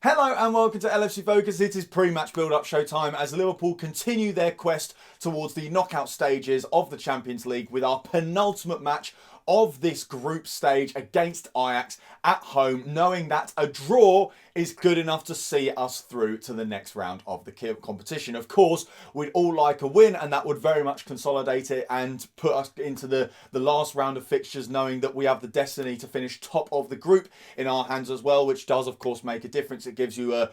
Hello and welcome to LFC Focus. It is pre-match build-up showtime as Liverpool continue their quest towards the knockout stages of the Champions League with our penultimate match of this group stage against Ajax at home, knowing that a draw is good enough to see us through to the next round of the competition. Of course, we'd all like a win, and that would very much consolidate it and put us into the last round of fixtures, knowing that we have the destiny to finish top of the group in our hands as well, which does, of course, make a difference. It gives you a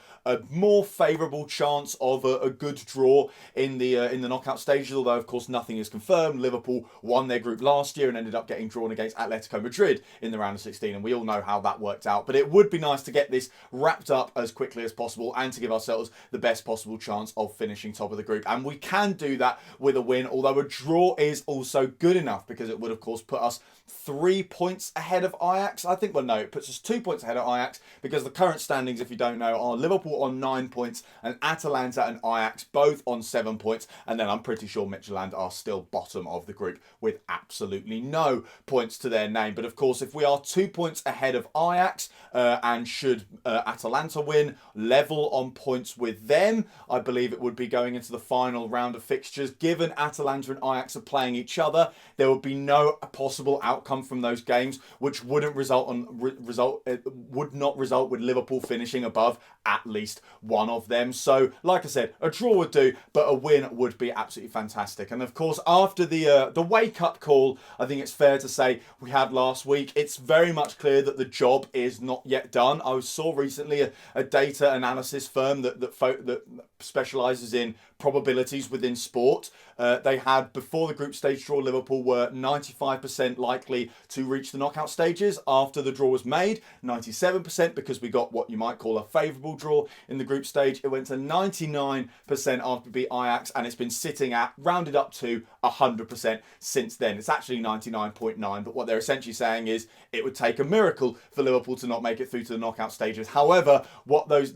more favourable chance of a good draw in the knockout stages, although, of course, nothing is confirmed. Liverpool won their group last year and ended up getting drawn against Atletico Madrid in the round of 16, and we all know how that worked out. But it would be nice to get this wrapped up as quickly as possible and to give ourselves the best possible chance of finishing top of the group. And we can do that with a win, although a draw is also good enough because it would, of course, put us 3 points ahead of Ajax. I think, well, no, it puts us 2 points ahead of Ajax because the current standings, if you don't know, are Liverpool on 9 points and Atalanta and Ajax both on 7 points. And then I'm pretty sure Midtjylland are still bottom of the group with absolutely no points to their name. But of course, if we are 2 points ahead of Ajax and should Atalanta win, level on points with them, I believe it would be going into the final round of fixtures. Given Atalanta and Ajax are playing each other, there would be no possible outcome from those games which wouldn't would not result with Liverpool finishing above at least one of them. So, like I said, a draw would do, but a win would be absolutely fantastic. And of course, after the wake-up call, I think it's fair to say we had last week, it's very much clear that the job is not yet done. I saw recently a data analysis firm that specialises in probabilities within sport. They had, before the group stage draw, Liverpool were 95% likely to reach the knockout stages. After the draw was made, 97%, because we got what you might call a favourable draw in the group stage. It went to 99% after we beat Ajax, and it's been sitting at, rounded up to 100% since then. It's actually 99.9, but what they're essentially saying is it would take a miracle for Liverpool to not make it through to the knockout stages. However, what those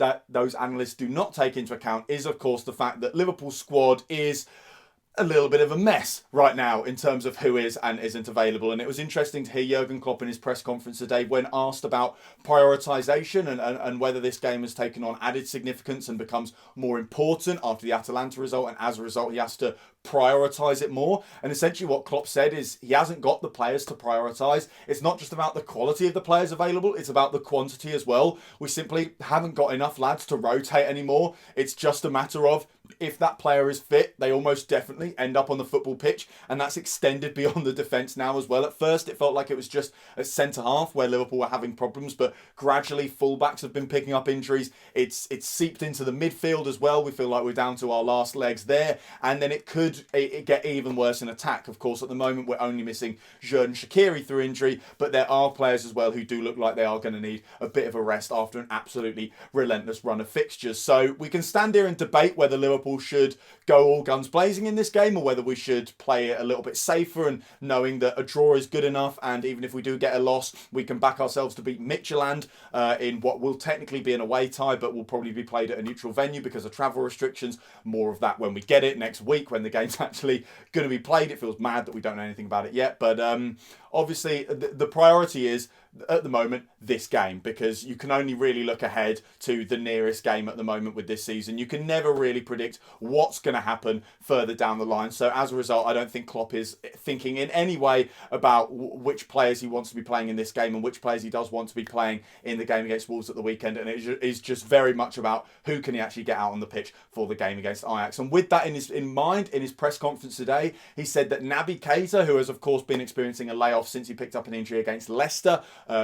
analysts do not take into account is, of course, the fact that Liverpool's squad is a little bit of a mess right now in terms of who is and isn't available. And it was interesting to hear Jurgen Klopp in his press conference today when asked about prioritisation and whether this game has taken on added significance and becomes more important after the Atalanta result, and as a result he has to prioritise it more. And essentially what Klopp said is he hasn't got the players to prioritise. It's not just about the quality of the players available, it's about the quantity as well. We simply haven't got enough lads to rotate anymore. It's just a matter of, if that player is fit, they almost definitely end up on the football pitch, and that's extended beyond the defence now as well. At first it felt like it was just at centre half where Liverpool were having problems, but gradually fullbacks have been picking up injuries. It's seeped into the midfield as well. We feel like we're down to our last legs there, and then it could get even worse in attack. Of course, at the moment we're only missing Xherdan Shaqiri through injury, but there are players as well who do look like they are going to need a bit of a rest after an absolutely relentless run of fixtures. So we can stand here and debate whether Liverpool should go all guns blazing in this game or whether we should play it a little bit safer and knowing that a draw is good enough, and even if we do get a loss, we can back ourselves to beat Midtjylland in what will technically be an away tie, but will probably be played at a neutral venue because of travel restrictions. More of that when we get it next week, when the game's actually going to be played. It feels mad that we don't know anything about it yet, but obviously the priority is at the moment this game, because you can only really look ahead to the nearest game at the moment with this season. You can never really predict what's going to happen further down the line. So as a result, I don't think Klopp is thinking in any way about which players he wants to be playing in this game and which players he does want to be playing in the game against Wolves at the weekend. And it is just very much about who can he actually get out on the pitch for the game against Ajax. And with that in mind, in his press conference today, he said that Naby Keita, who has of course been experiencing a layoff since he picked up an injury against Leicester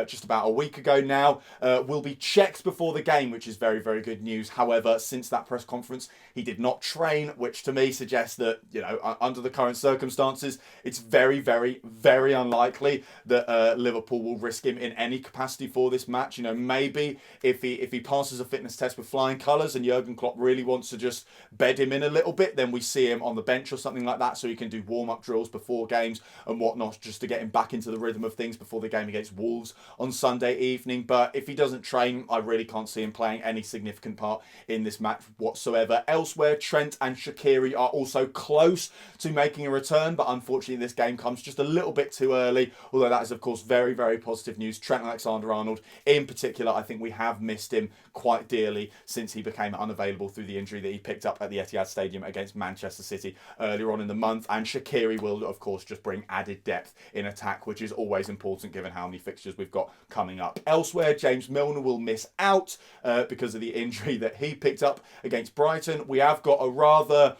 just about a week ago now, will be checked before the game, which is very, very good news. However, since that press conference, he did not train, which to me suggests that, you know, under the current circumstances, it's very, very, very unlikely that Liverpool will risk him in any capacity for this match. You know, maybe if he passes a fitness test with flying colours and Jurgen Klopp really wants to just bed him in a little bit, then we see him on the bench or something like that, so he can do warm-up drills before games and whatnot, just to get him back back into the rhythm of things before the game against Wolves on Sunday evening. But if he doesn't train, I really can't see him playing any significant part in this match whatsoever. Elsewhere, Trent and Shaqiri are also close to making a return, but unfortunately this game comes just a little bit too early, although that is of course very, very positive news. Trent Alexander-Arnold in particular, I think we have missed him quite dearly since he became unavailable through the injury that he picked up at the Etihad Stadium against Manchester City earlier on in the month. And Shaqiri will of course just bring added depth in attack, which is always important given how many fixtures we've got coming up. Elsewhere, James Milner will miss out because of the injury that he picked up against Brighton. We have got a rather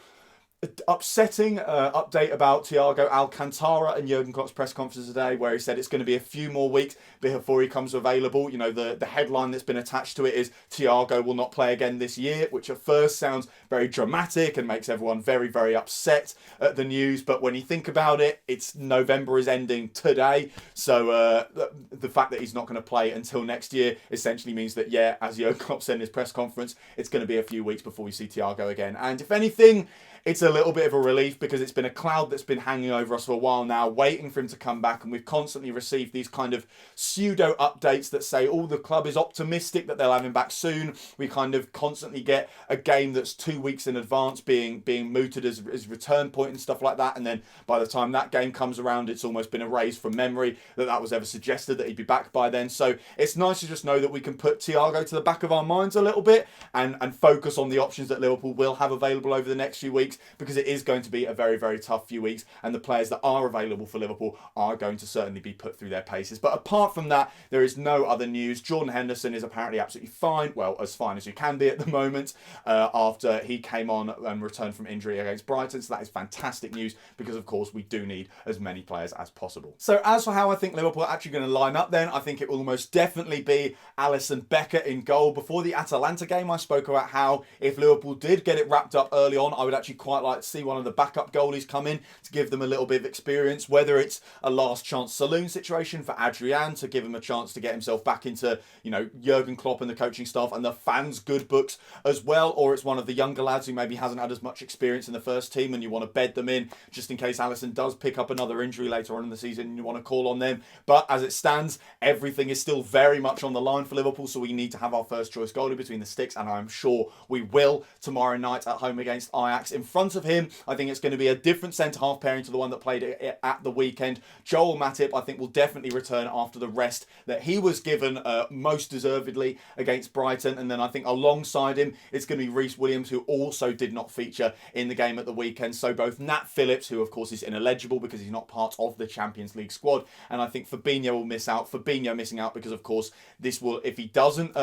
upsetting update about Thiago Alcantara and Jurgen Klopp's press conference today, where he said it's going to be a few more weeks before he comes available. You know, the headline that's been attached to it is Thiago will not play again this year, which at first sounds very dramatic and makes everyone very, very upset at the news. But when you think about it, it's November is ending today. So the fact that he's not going to play until next year essentially means that, yeah, as Jurgen Klopp said in his press conference, it's going to be a few weeks before we see Thiago again. And if anything, it's a little bit of a relief because it's been a cloud that's been hanging over us for a while now, waiting for him to come back. And we've constantly received these kind of pseudo updates that say, oh, the club is optimistic that they'll have him back soon. We kind of constantly get a game that's 2 weeks in advance being mooted as return point and stuff like that. And then by the time that game comes around, it's almost been erased from memory that was ever suggested that he'd be back by then. So it's nice to just know that we can put Thiago to the back of our minds a little bit and focus on the options that Liverpool will have available over the next few weeks, because it is going to be a very, very tough few weeks, and the players that are available for Liverpool are going to certainly be put through their paces. But apart from that, there is no other news. Jordan Henderson is apparently absolutely fine, well, as fine as you can be at the moment, after he came on and returned from injury against Brighton. So that is fantastic news, because of course we do need as many players as possible. So as for how I think Liverpool are actually going to line up then, I think it will almost definitely be Alisson Becker in goal. Before the Atalanta game, I spoke about how if Liverpool did get it wrapped up early on, I would actually quite like to see one of the backup goalies come in to give them a little bit of experience, whether it's a last chance saloon situation for Adrian to give him a chance to get himself back into, you know, Jurgen Klopp and the coaching staff and the fans' good books as well, or it's one of the younger lads who maybe hasn't had as much experience in the first team and you want to bed them in just in case Alisson does pick up another injury later on in the season and you want to call on them. But as it stands, everything is still very much on the line for Liverpool, so we need to have our first choice goalie between the sticks, and I'm sure we will tomorrow night at home against Ajax. In front of him, I think it's going to be a different centre-half pairing to the one that played at the weekend. Joel Matip, I think, will definitely return after the rest that he was given most deservedly against Brighton. And then I think alongside him, it's going to be Reece Williams, who also did not feature in the game at the weekend. So both Nat Phillips, who of course is ineligible because he's not part of the Champions League squad, and I think Fabinho will miss out. Fabinho missing out because, of course, this will, if he doesn't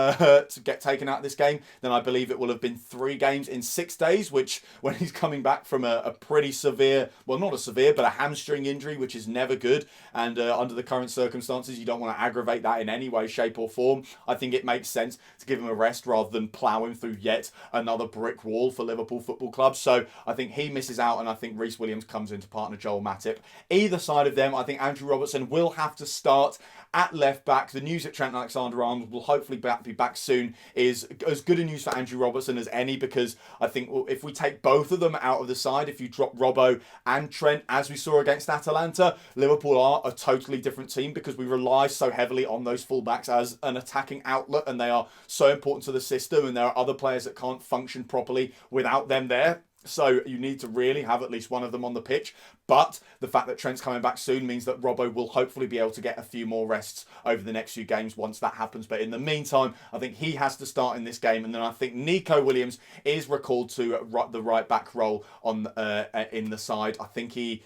get taken out of this game, then I believe it will have been 3 games in 6 days, which when he's coming back from a pretty severe, well, not a severe, but a hamstring injury, which is never good. And under the current circumstances, you don't want to aggravate that in any way, shape or form. I think it makes sense to give him a rest rather than plough him through yet another brick wall for Liverpool Football Club. So I think he misses out, and I think Reece Williams comes in to partner Joel Matip. Either side of them, I think Andrew Robertson will have to start at left back. The news that Trent Alexander-Arnold will hopefully be back soon is as good a news for Andrew Robertson as any, because I think if we take both of them out of the side, if you drop Robbo and Trent, as we saw against Atalanta, Liverpool are a totally different team, because we rely so heavily on those fullbacks as an attacking outlet, and they are so important to the system, and there are other players that can't function properly without them there. So you need to really have at least one of them on the pitch. But the fact that Trent's coming back soon means that Robbo will hopefully be able to get a few more rests over the next few games once that happens. But in the meantime, I think he has to start in this game. And then I think Nico Williams is recalled to the right back role on in the side. I think he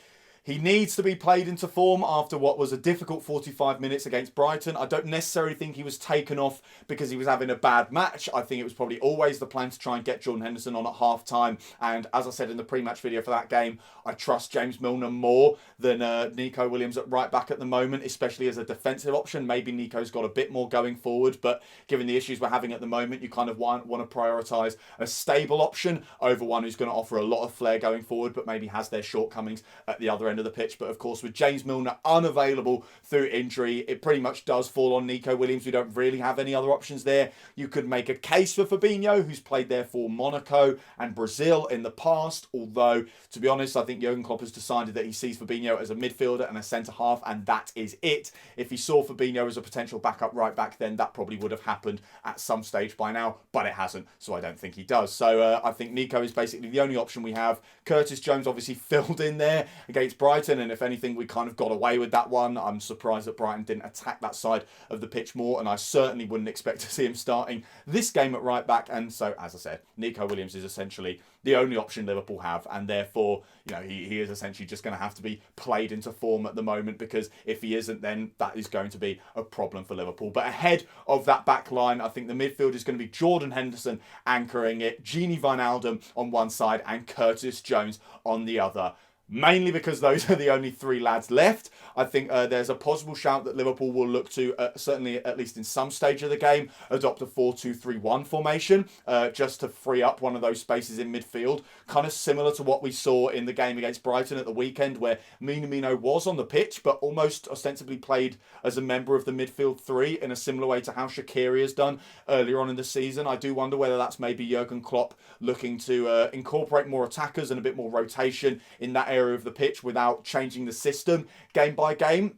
needs to be played into form after what was a difficult 45 minutes against Brighton. I don't necessarily think he was taken off because he was having a bad match. I think it was probably always the plan to try and get Jordan Henderson on at half-time. And as I said in the pre-match video for that game, I trust James Milner more than Nico Williams at right back at the moment, especially as a defensive option. Maybe Nico's got a bit more going forward, but given the issues we're having at the moment, you kind of want to prioritise a stable option over one who's going to offer a lot of flair going forward, but maybe has their shortcomings at the other end end of the pitch. But of course, with James Milner unavailable through injury, it pretty much does fall on Nico Williams. We don't really have any other options there. You could make a case for Fabinho, who's played there for Monaco and Brazil in the past. Although, to be honest, I think Jurgen Klopp has decided that he sees Fabinho as a midfielder and a centre-half, and that is it. If he saw Fabinho as a potential backup right back, then that probably would have happened at some stage by now, but it hasn't, so I don't think he does. So I think Nico is basically the only option we have. Curtis Jones obviously filled in there against Brighton, and if anything, we kind of got away with that one. I'm surprised that Brighton didn't attack that side of the pitch more, and I certainly wouldn't expect to see him starting this game at right back. And so, as I said, Nico Williams is essentially the only option Liverpool have, and therefore, you know, he is essentially just going to have to be played into form at the moment, because if he isn't, then that is going to be a problem for Liverpool. But ahead of that back line, I think the midfield is going to be Jordan Henderson anchoring it, Gini Wijnaldum on one side and Curtis Jones on the other. Mainly because those are the only three lads left. I think there's a possible shout that Liverpool will look to, certainly at least in some stage of the game, adopt a 4-2-3-1 formation, just to free up one of those spaces in midfield. Kind of similar to what we saw in the game against Brighton at the weekend, where Minamino was on the pitch, but almost ostensibly played as a member of the midfield three in a similar way to how Shaqiri has done earlier on in the season. I do wonder whether that's maybe Jurgen Klopp looking to incorporate more attackers and a bit more rotation in that area of the pitch without changing the system game by game.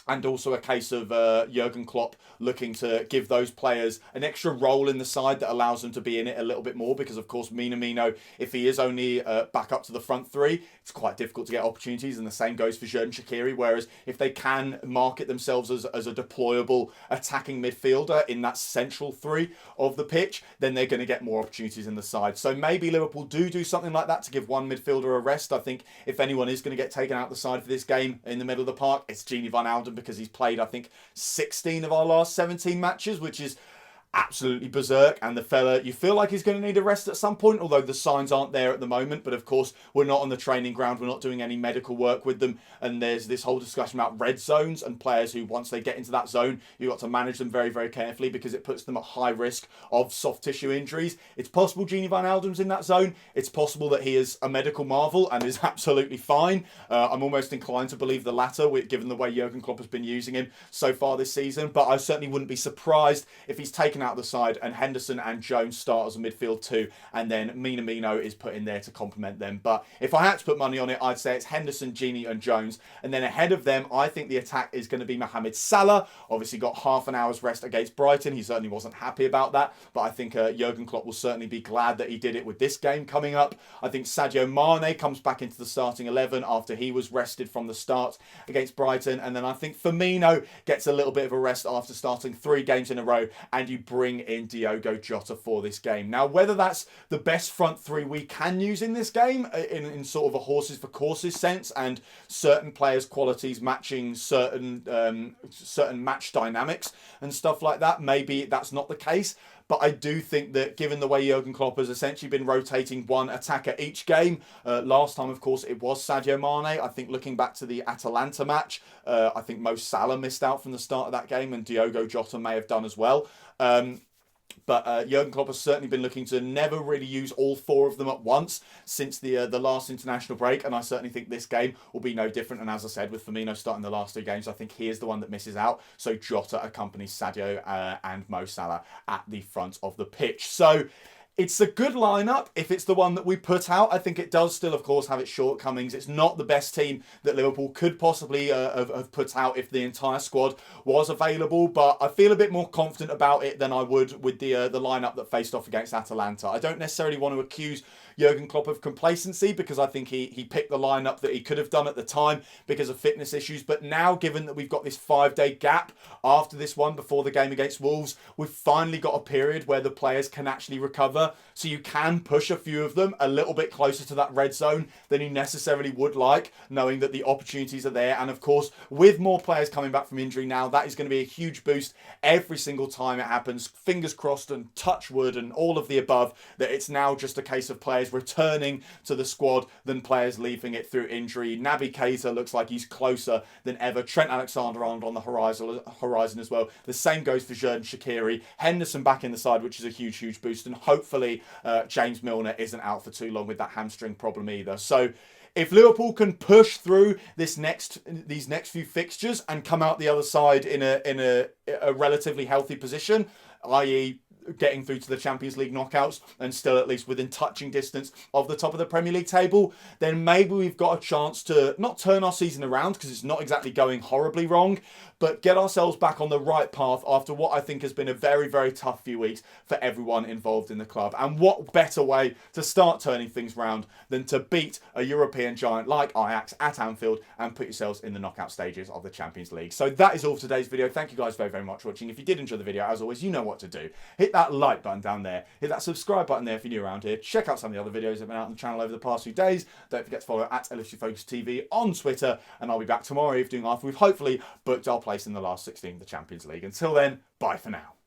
And also a case of Jurgen Klopp looking to give those players an extra role in the side that allows them to be in it a little bit more. Because, of course, Minamino, if he is only back up to the front three, it's quite difficult to get opportunities. And the same goes for Xherdan Shaqiri. Whereas if they can market themselves as a deployable attacking midfielder in that central three of the pitch, then they're going to get more opportunities in the side. So maybe Liverpool do something like that to give one midfielder a rest. I think if anyone is going to get taken out the side for this game in the middle of the park, it's Gini Wijnaldum, because he's played, I think, 16 of our last 17 matches, which is absolutely berserk, and the fella, you feel like he's going to need a rest at some point, although the signs aren't there at the moment. But of course, we're not on the training ground, we're not doing any medical work with them, and there's this whole discussion about red zones and players who, once they get into that zone, you've got to manage them very, very carefully, because it puts them at high risk of soft tissue injuries. It's possible Gini Wijnaldum's in that zone. It's possible that he is a medical marvel and is absolutely fine. I'm almost inclined to believe the latter, given the way Jurgen Klopp has been using him so far this season, but I certainly wouldn't be surprised if he's taken out the side and Henderson and Jones start as a midfield too, and then Minamino is put in there to complement them. But if I had to put money on it, I'd say it's Henderson, Gini and Jones, and then ahead of them, I think the attack is going to be Mohamed Salah. Obviously got half an hour's rest against Brighton. He certainly wasn't happy about that, but I think Jurgen Klopp will certainly be glad that he did it with this game coming up. I think Sadio Mane comes back into the starting 11 after he was rested from the start against Brighton, and then I think Firmino gets a little bit of a rest after starting 3 games in a row, and you bring in Diogo Jota for this game. Now, whether that's the best front three we can use in this game, in sort of a horses for courses sense, and certain players' qualities matching certain match dynamics and stuff like that, maybe that's not the case. But I do think that given the way Jurgen Klopp has essentially been rotating one attacker each game, last time, of course, it was Sadio Mane. I think looking back to the Atalanta match, I think Mo Salah missed out from the start of that game, and Diogo Jota may have done as well. But Jurgen Klopp has certainly been looking to never really use all 4 of them at once since the last international break, and I certainly think this game will be no different. And as I said, with Firmino starting the last 2 games, I think he is the one that misses out. So Jota accompanies Sadio and Mo Salah at the front of the pitch. So it's a good lineup if it's the one that we put out. I think it does still, of course, have its shortcomings. It's not the best team that Liverpool could possibly have put out if the entire squad was available, but I feel a bit more confident about it than I would with the lineup that faced off against Atalanta. I don't necessarily want to accuse Jurgen Klopp of complacency, because I think he picked the lineup that he could have done at the time because of fitness issues. But now, given that we've got this 5-day gap after this one before the game against Wolves, we've finally got a period where the players can actually recover. So you can push a few of them a little bit closer to that red zone than you necessarily would like, knowing that the opportunities are there. And of course, with more players coming back from injury now, that is going to be a huge boost every single time it happens. Fingers crossed and touch wood and all of the above, that it's now just a case of players returning to the squad than players leaving it through injury. Naby Keita looks like he's closer than ever. Trent Alexander-Arnold on the horizon as well. The same goes for Xherdan Shaqiri. Henderson back in the side, which is a huge, huge boost. And hopefully James Milner isn't out for too long with that hamstring problem either. So If Liverpool can push through these next few fixtures and come out the other side in a relatively healthy position, i.e. getting through to the Champions League knockouts and still at least within touching distance of the top of the Premier League table, then maybe we've got a chance to not turn our season around, because it's not exactly going horribly wrong, but get ourselves back on the right path after what I think has been a very, very tough few weeks for everyone involved in the club. And what better way to start turning things round than to beat a European giant like Ajax at Anfield and put yourselves in the knockout stages of the Champions League. So that is all for today's video. Thank you guys very, very much for watching. If you did enjoy the video, as always, you know what to do. Hit that like button down there. Hit that subscribe button there if you're new around here. Check out some of the other videos that have been out on the channel over the past few days. Don't forget to follow at LFC Focus TV on Twitter, and I'll be back tomorrow evening after we've hopefully booked our place in the last 16 of the Champions League. Until then, bye for now.